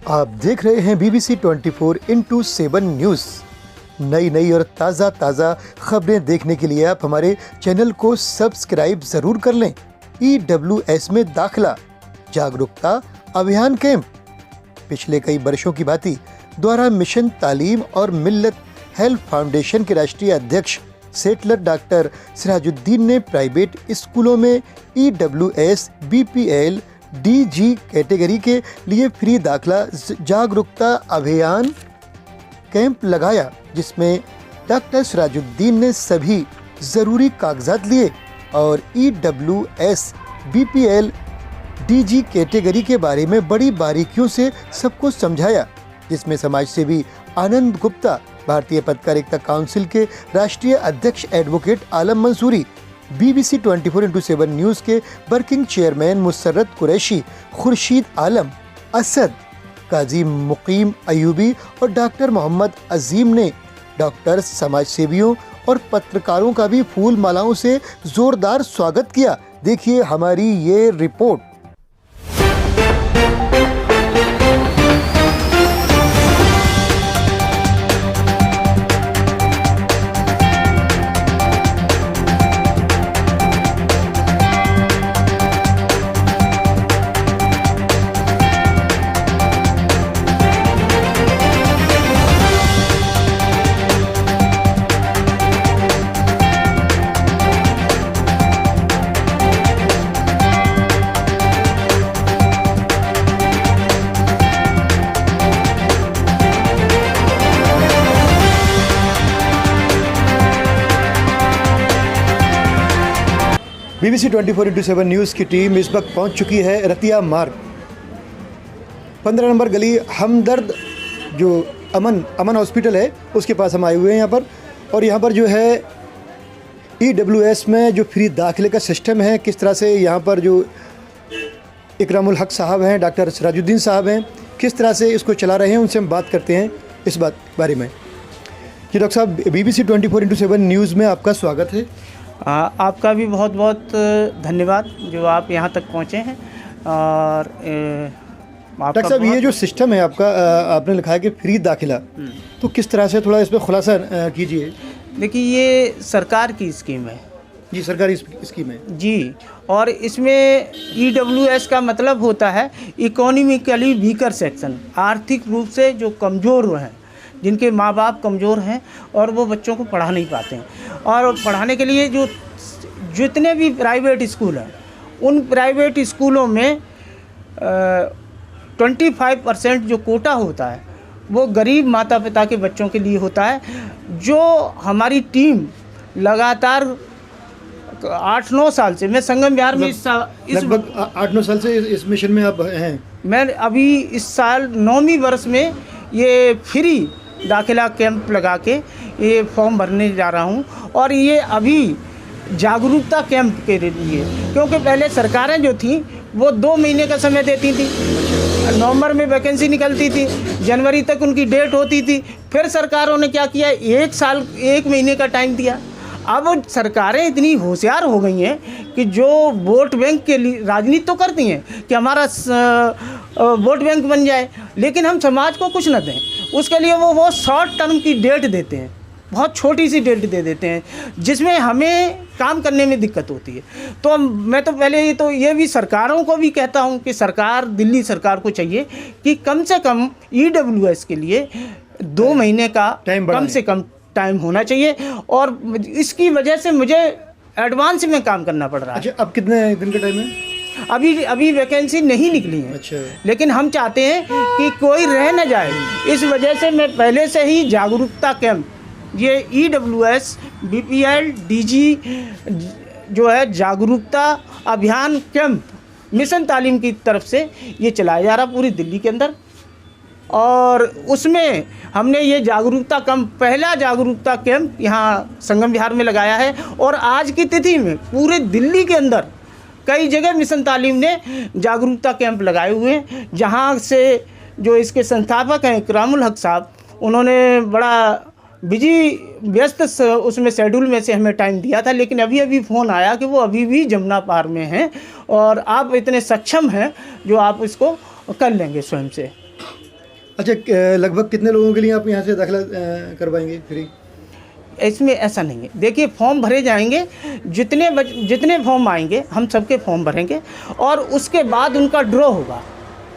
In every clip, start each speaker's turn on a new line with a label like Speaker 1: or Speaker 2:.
Speaker 1: आप देख रहे हैं BBC 24x7 न्यूज़। नई और ताज़ा खबरें देखने के लिए आप हमारे चैनल को सब्सक्राइब ज़रूर कर लें। EWS में दाखिला जागरूकता अभियान कैंप। पिछले कई वर्षों की भांति द्वारा मिशन तालीम और मिल्लत हेल्थ फाउंडेशन के राष्ट्रीय अध्यक्ष सेटलर डॉक्टर सिराजुद्दीन ने प्राइवेट स्कूलों में EWS BPL DG कैटेगरी के लिए फ्री दाखिला जागरूकता अभियान कैंप लगाया, जिसमें डॉक्टर सिराजुद्दीन ने सभी ज़रूरी कागजात लिए और EWS BPL DG कैटेगरी के बारे में बड़ी बारीकियों से सबको समझाया, जिसमें समाज सेवी आनंद गुप्ता, भारतीय पत्रकारिता काउंसिल के राष्ट्रीय अध्यक्ष एडवोकेट आलम मंसूरी, BBC 24x7 न्यूज़ के वर्किंग चेयरमैन मुसर्रत कुरैशी, खुर्शीद आलम, असद, काजी मुकीम अयूबी और डॉक्टर मोहम्मद अजीम ने डॉक्टर, समाज सेवियों और पत्रकारों का भी फूल मालाओं से जोरदार स्वागत किया। देखिए हमारी ये रिपोर्ट। BBC 24x7 न्यूज़ की टीम इस वक्त पहुंच चुकी है रतिया मार्ग 15 नंबर गली हमदर्द, जो अमन हॉस्पिटल है उसके पास हम आए हुए हैं यहाँ पर। और यहाँ पर जो है EWS में जो फ्री दाखिले का सिस्टम है, किस तरह से यहाँ पर जो इकरामुल हक साहब हैं, डॉक्टर सिराजुद्दीन साहब हैं, किस तरह से इसको चला रहे हैं, उनसे हम बात करते हैं इस बारे में। जी डॉक्टर साहब, BBC 24x7 न्यूज़ में आपका स्वागत है।
Speaker 2: आपका भी बहुत बहुत धन्यवाद जो आप यहाँ तक पहुँचे हैं। और
Speaker 1: डॉक्टर साहब, ये जो सिस्टम है आपका, आपने लिखा है कि फ्री दाखिला, तो किस तरह से थोड़ा इस पर खुलासा कीजिए।
Speaker 2: देखिए, ये सरकार की स्कीम है
Speaker 1: जी, सरकारी स्कीम है
Speaker 2: जी। और इसमें EWS का मतलब होता है इकोनॉमिकली वीकर सेक्शन, आर्थिक रूप से जो कमज़ोर हैं, जिनके माँ बाप कमज़ोर हैं और वो बच्चों को पढ़ा नहीं पाते हैं। और पढ़ाने के लिए जो जितने भी प्राइवेट स्कूल हैं, उन प्राइवेट स्कूलों में 25% जो कोटा होता है वो गरीब माता पिता के बच्चों के लिए होता है। जो हमारी टीम लगातार 8-9 साल से, मैं संगम बिहार में
Speaker 1: लगभग 8-9 साल से इस मिशन में आप हैं।
Speaker 2: मैं अभी इस साल 9वीं वर्ष में ये फ्री दाखिला कैंप लगा के ये फॉर्म भरने जा रहा हूँ। और ये अभी जागरूकता कैंप के लिए, क्योंकि पहले सरकारें जो थीं वो 2 महीने का समय देती थी, नवंबर में वैकेंसी निकलती थी, जनवरी तक उनकी डेट होती थी। फिर सरकारों ने क्या किया, 1 साल 1 महीने का टाइम दिया। अब सरकारें इतनी होशियार हो गई हैं कि जो वोट बैंक के लिए राजनीति तो करती हैं कि हमारा वोट बैंक बन जाए, लेकिन हम समाज को कुछ न दें, उसके लिए वो शॉर्ट टर्म की डेट देते हैं, बहुत छोटी सी डेट दे देते हैं, जिसमें हमें काम करने में दिक्कत होती है। तो मैं तो पहले ये भी सरकारों को भी कहता हूं कि सरकार, दिल्ली सरकार को चाहिए कि कम से कम EWS के लिए 2 महीने का कम से कम टाइम होना चाहिए। और इसकी वजह से मुझे एडवांस में काम करना पड़ रहा है।
Speaker 1: अच्छा, अब कितने दिन का टाइम है?
Speaker 2: अभी वैकेंसी नहीं निकली है।
Speaker 1: अच्छा।
Speaker 2: लेकिन हम चाहते हैं कि कोई रह न जाए, इस वजह से मैं पहले से ही जागरूकता कैंप, ये EWS BPL DG जो है जागरूकता अभियान कैंप मिशन तालीम की तरफ से ये चलाया जा रहा पूरी दिल्ली के अंदर। और उसमें हमने ये जागरूकता कैंप, पहला जागरूकता कैंप यहाँ संगम विहार में लगाया है। और आज की तिथि में पूरे दिल्ली के अंदर कई जगह मिशन तालीम ने जागरूकता कैंप लगाए हुए हैं, जहाँ से जो इसके संस्थापक हैं इकरामुल हक साहब, उन्होंने बड़ा व्यस्त उसमें शेड्यूल में से हमें टाइम दिया था। लेकिन अभी फ़ोन आया कि वो अभी भी जमुना पार में हैं और आप इतने सक्षम हैं जो आप इसको कर लेंगे स्वयं से।
Speaker 1: अच्छा, लगभग कितने लोगों के लिए आप यहाँ से दाखिला करवाएंगे फ्री?
Speaker 2: इसमें ऐसा नहीं है। देखिए, फॉर्म भरे जाएंगे, जितने फॉर्म आएंगे हम सबके फॉर्म भरेंगे और उसके बाद उनका ड्रॉ होगा।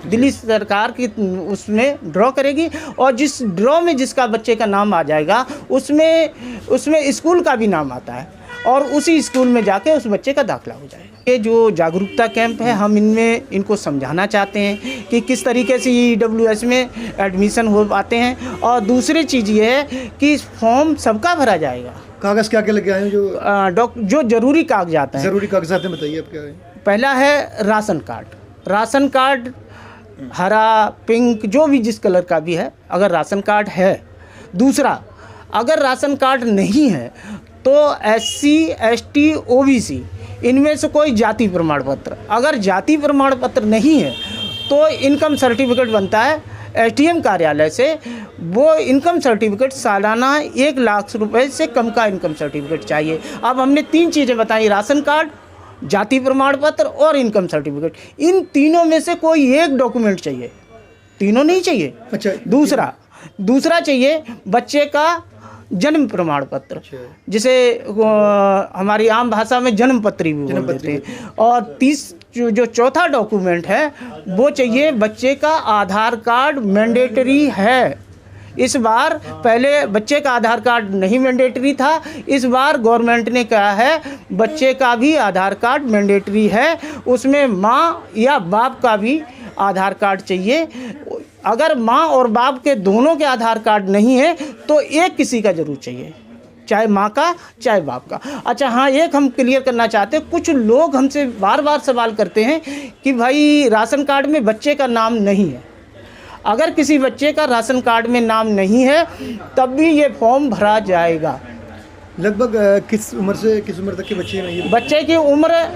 Speaker 2: दिल्ली सरकार की उसमें ड्रॉ करेगी और जिस ड्रॉ में जिसका बच्चे का नाम आ जाएगा उसमें स्कूल का भी नाम आता है और उसी स्कूल में जाके उस बच्चे का दाखिला हो जाएगा। ये जो जागरूकता कैंप है, हम इनको समझाना चाहते हैं कि किस तरीके से EWS में एडमिशन हो पाते हैं। और दूसरी चीज़ ये है कि फॉर्म सबका भरा जाएगा।
Speaker 1: कागज़ क्या क्या लेके आए हैं?
Speaker 2: जो ज़रूरी कागजात हैं।
Speaker 1: ज़रूरी कागजात हैं, बताइए आप क्या है?
Speaker 2: पहला है राशन कार्ड हरा, पिंक, जो भी जिस कलर का भी है, अगर राशन कार्ड है। दूसरा, अगर राशन कार्ड नहीं है तो SC, ST, OBC इनमें से कोई जाति प्रमाण पत्र। अगर जाति प्रमाण पत्र नहीं है तो इनकम सर्टिफिकेट बनता है SDM कार्यालय से। वो इनकम सर्टिफिकेट सालाना 1 लाख रुपए से कम का इनकम सर्टिफिकेट चाहिए। अब हमने 3 चीज़ें बताई, राशन कार्ड, जाति प्रमाण पत्र और इनकम सर्टिफिकेट। इन तीनों में से कोई एक डॉक्यूमेंट चाहिए, तीनों नहीं चाहिए। अच्छा, दूसरा चाहिए बच्चे का जन्म प्रमाण पत्र, जिसे हमारी आम भाषा में जन्म पत्री भी बोलते हैं। और जो चौथा डॉक्यूमेंट है वो चाहिए बच्चे का आधार कार्ड। मैंडेटरी है इस बार, पहले बच्चे का आधार कार्ड नहीं मैंडेटरी था, इस बार गवर्नमेंट ने कहा है बच्चे का भी आधार कार्ड मैंडेटरी है। उसमें माँ या बाप का भी आधार कार्ड चाहिए। अगर माँ और बाप के दोनों के आधार कार्ड नहीं है तो एक किसी का ज़रूर चाहिए, चाहे माँ का चाहे बाप का। अच्छा हाँ, एक हम क्लियर करना चाहते हैं, कुछ लोग हमसे बार बार सवाल करते हैं कि भाई राशन कार्ड में बच्चे का नाम नहीं है। अगर किसी बच्चे का राशन कार्ड में नाम नहीं है तब भी ये फॉर्म भरा जाएगा।
Speaker 1: लगभग किस उम्र से किस उम्र तक के बच्चे हैं?
Speaker 2: बच्चे की उम्र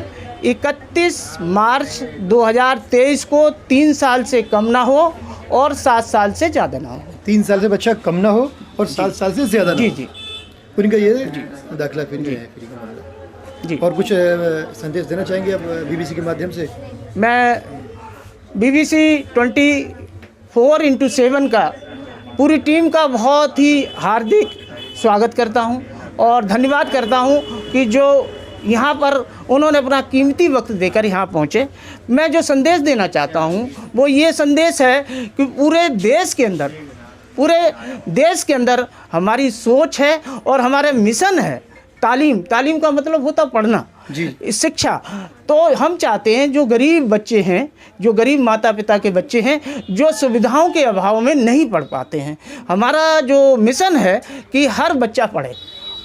Speaker 2: 31 मार्च 2023 को 3 साल से कम ना हो और 7 साल से ज़्यादा ना हो।
Speaker 1: 3 साल से बच्चा कम ना हो और 7 साल से ज़्यादा ना हो।
Speaker 2: जी।
Speaker 1: उनका ये दाखिला फ्री है, फ्री का मामला जी। और कुछ संदेश देना चाहेंगे आप BBC के माध्यम से? मैं
Speaker 2: BBC 24/7 का पूरी टीम का बहुत ही हार्दिक स्वागत करता हूं और धन्यवाद करता हूं कि जो यहाँ पर उन्होंने अपना कीमती वक्त देकर यहाँ पहुँचे। मैं जो संदेश देना चाहता हूँ वो ये संदेश है कि पूरे देश के अंदर हमारी सोच है और हमारे मिशन है तालीम का मतलब होता पढ़ना जी, शिक्षा। तो हम चाहते हैं जो गरीब बच्चे हैं, जो गरीब माता पिता के बच्चे हैं, जो सुविधाओं के अभाव में नहीं पढ़ पाते हैं, हमारा जो मिशन है कि हर बच्चा पढ़े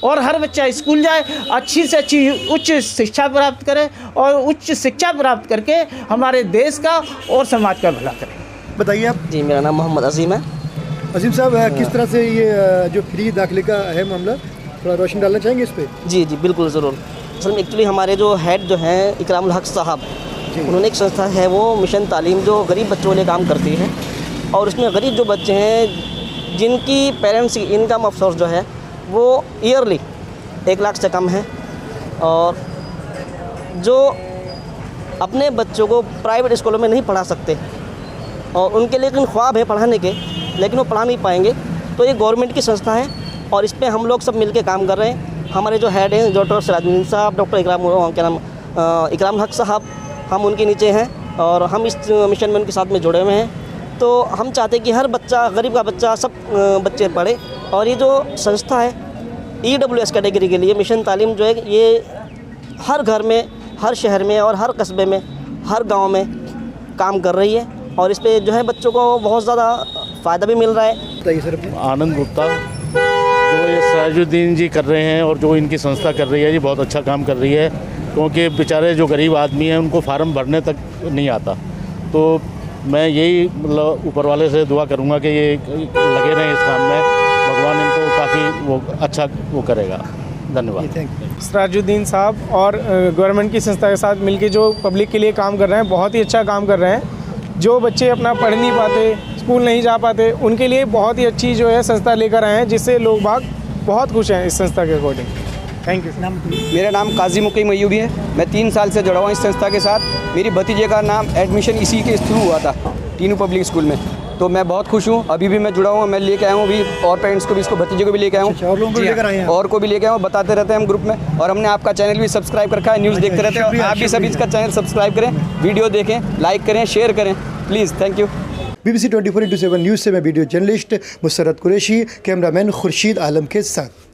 Speaker 2: और हर बच्चा स्कूल जाए, अच्छी से अच्छी उच्च शिक्षा प्राप्त करे और उच्च शिक्षा प्राप्त करके हमारे देश का और समाज का भला करे।
Speaker 1: बताइए आप।
Speaker 3: जी, मेरा नाम मोहम्मद अजीम है।
Speaker 1: अजीम साहब, किस तरह से ये जो फ्री दाखिले का है मामला, थोड़ा रोशनी डालना चाहेंगे इस पर?
Speaker 3: जी बिल्कुल ज़रूर। असल में एक्चुअली हमारे जो हेड जो हैं इकरामुल हक साहब, उन्होंने एक संस्था है वो मिशन तालीम, जो गरीब बच्चों के लिए काम करती है। और उसमें गरीब जो बच्चे हैं जिनकी पेरेंट्स की इनकम ऑफ सोर्स जो है वो ईयरली 1 लाख से कम है और जो अपने बच्चों को प्राइवेट स्कूलों में नहीं पढ़ा सकते और उनके लेकिन ख्वाब है पढ़ाने के, लेकिन वो पढ़ा नहीं पाएंगे, तो ये गवर्नमेंट की संस्था है और इस पे हम लोग सब मिलके काम कर रहे हैं। हमारे जो हेड हैं डॉक्टर सिराजुद्दीन साहब, डॉक्टर इकरामुल हक साहब, हम उनके नीचे हैं और हम इस मिशन में उनके साथ में जुड़े हुए हैं। तो हम चाहते हैं कि हर बच्चा, गरीब का बच्चा, सब बच्चे पढ़े। और ये जो संस्था है EWS कैटेगरी के लिए मिशन तालीम जो है ये हर घर में, हर शहर में और हर कस्बे में, हर गांव में काम कर रही है और इस पे जो है बच्चों को बहुत ज़्यादा फ़ायदा भी मिल रहा है।
Speaker 4: आनंद गुप्ता, जो ये सिराजुद्दीन जी कर रहे हैं और जो इनकी संस्था कर रही है ये बहुत अच्छा काम कर रही है, क्योंकि बेचारे जो गरीब आदमी हैं उनको फार्म भरने तक नहीं आता। तो मैं यही मतलब ऊपर वाले से दुआ करूंगा कि ये लगे रहें इस काम में, भगवान इनको काफ़ी वो अच्छा वो करेगा। धन्यवाद।
Speaker 5: सिराजुद्दीन साहब और गवर्नमेंट की संस्था के साथ मिलकर जो पब्लिक के लिए काम कर रहे हैं, बहुत ही अच्छा काम कर रहे हैं। जो बच्चे अपना पढ़ नहीं पाते, स्कूल नहीं जा पाते, उनके लिए बहुत ही अच्छी जो है संस्था लेकर आए हैं, जिससे लोग बाग बहुत खुश हैं इस संस्था के अकॉर्डिंग। Thank you.
Speaker 6: मेरा नाम काजी मुकीम अय्यूबी है। मैं 3 साल से जुड़ा हुआ इस संस्था के साथ। मेरी भतीजे का नाम एडमिशन इसी के थ्रू हुआ था, तीनों पब्लिक स्कूल में। तो मैं बहुत खुश हूँ। अभी भी मैं जुड़ा हूँ, मैं लेके आया हूँ अभी और पेरेंट्स को भी, इसको भतीजे को भी लेके आया हूँ।
Speaker 1: अच्छा, और लोगों को
Speaker 6: जी हाँ,
Speaker 1: लेकर आए हैं आप?
Speaker 6: और को भी लेके आया हूँ, बताते रहते हैं हम ग्रुप में। और हमने आपका चैनल भी सब्सक्राइब रखा है, न्यूज़ देखते रहते हैं।
Speaker 1: शुक्रिया,
Speaker 6: आप भी सभी
Speaker 1: शुक्रिया।
Speaker 6: इसका चैनल सब्सक्राइब करें, वीडियो देखें, लाइक करें, शेयर करें please. Thank you.
Speaker 1: BBC 24x7 news से मैं video journalist Musarrat Qureshi, cameraman Khurshid Alam के साथ।